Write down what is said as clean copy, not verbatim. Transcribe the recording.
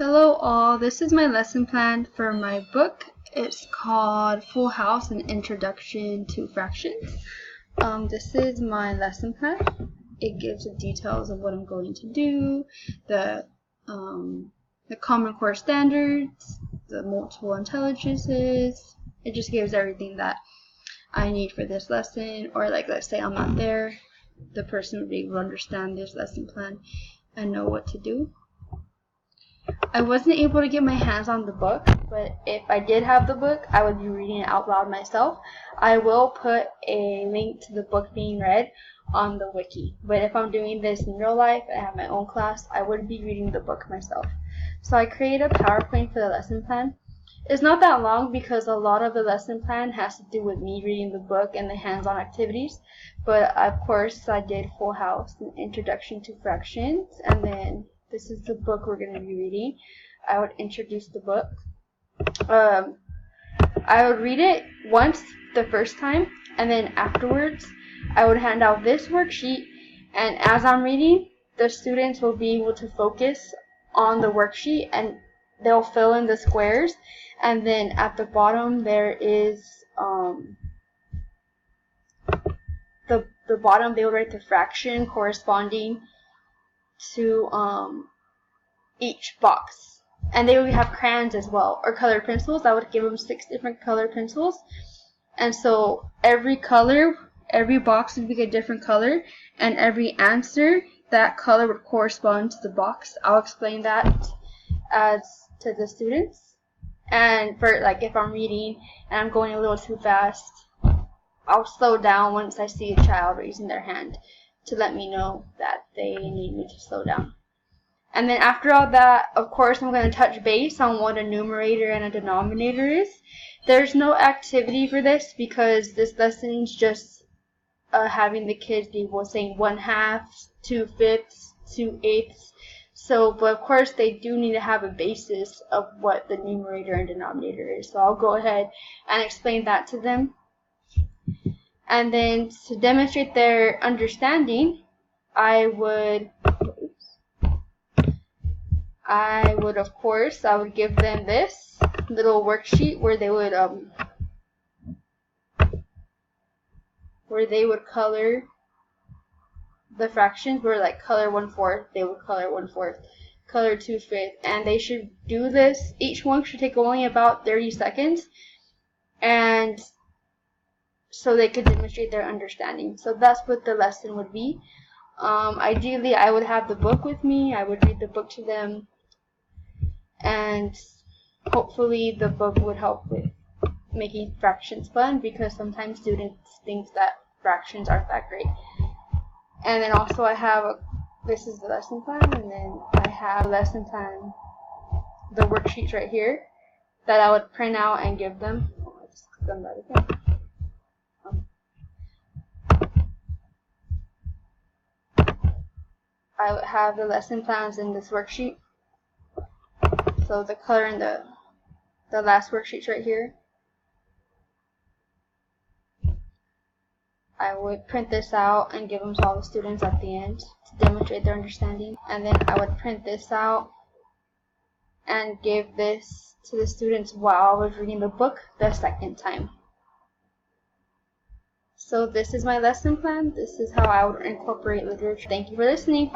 Hello all, this is my lesson plan for my book. It's called Full House, An Introduction to Fractions. This is my lesson plan. It gives the details of what I'm going to do, the Common Core standards, the multiple intelligences. It just gives everything that I need for this lesson, or like let's say I'm not there, the person would be able to understand this lesson plan and know what to do. I wasn't able to get my hands on the book, but if I did have the book, I would be reading it out loud myself. I will put a link to the book being read on the wiki, but if I'm doing this in real life and I have my own class, I would be reading the book myself. So I created a PowerPoint for the lesson plan. It's not that long because a lot of the lesson plan has to do with me reading the book and the hands-on activities, but of course I did Full House, an Introduction to Fractions, and then this is the book we're going to be reading. I would introduce the book. I would read it once the first time, and then afterwards I would hand out this worksheet, and as I'm reading, the students will be able to focus on the worksheet and they'll fill in the squares, and then at the bottom there is the bottom they will write the fraction corresponding to each box, and they would have crayons as well, or colored pencils. I would give them 6 different colored pencils, and so every box would be a different color, and every answer, that color would correspond to the box. I'll explain that as to the students, and for like if I'm reading and I'm going a little too fast, I'll slow down once I see a child raising their hand to let me know that they need me to slow down. And then after all that, of course, I'm going to touch base on what a numerator and a denominator is. There's no activity for this because this lesson is just having the kids be able to say 1/2, 2/5, 2/8. So, but of course, they do need to have a basis of what the numerator and denominator is. So I'll go ahead and explain that to them. And then to demonstrate their understanding, I would give them this little worksheet where they would color the fractions, where like color 1/4, they would color 1/4, color 2/5, and they should do this. Each one should take only about 30 seconds, and so they could demonstrate their understanding. So that's what the lesson would be. Ideally, I would have the book with me. I would read the book to them, and hopefully the book would help with making fractions fun, because sometimes students think that fractions aren't that great. And then also I have this is the lesson plan, and then I have a lesson plan, the worksheets right here that I would print out and give them. Oh, I just done that again. I would have the lesson plans in this worksheet. So the color in the last worksheets right here. I would print this out and give them to all the students at the end to demonstrate their understanding. And then I would print this out and give this to the students while I was reading the book the second time. So this is my lesson plan. This is how I would incorporate literature. Thank you for listening.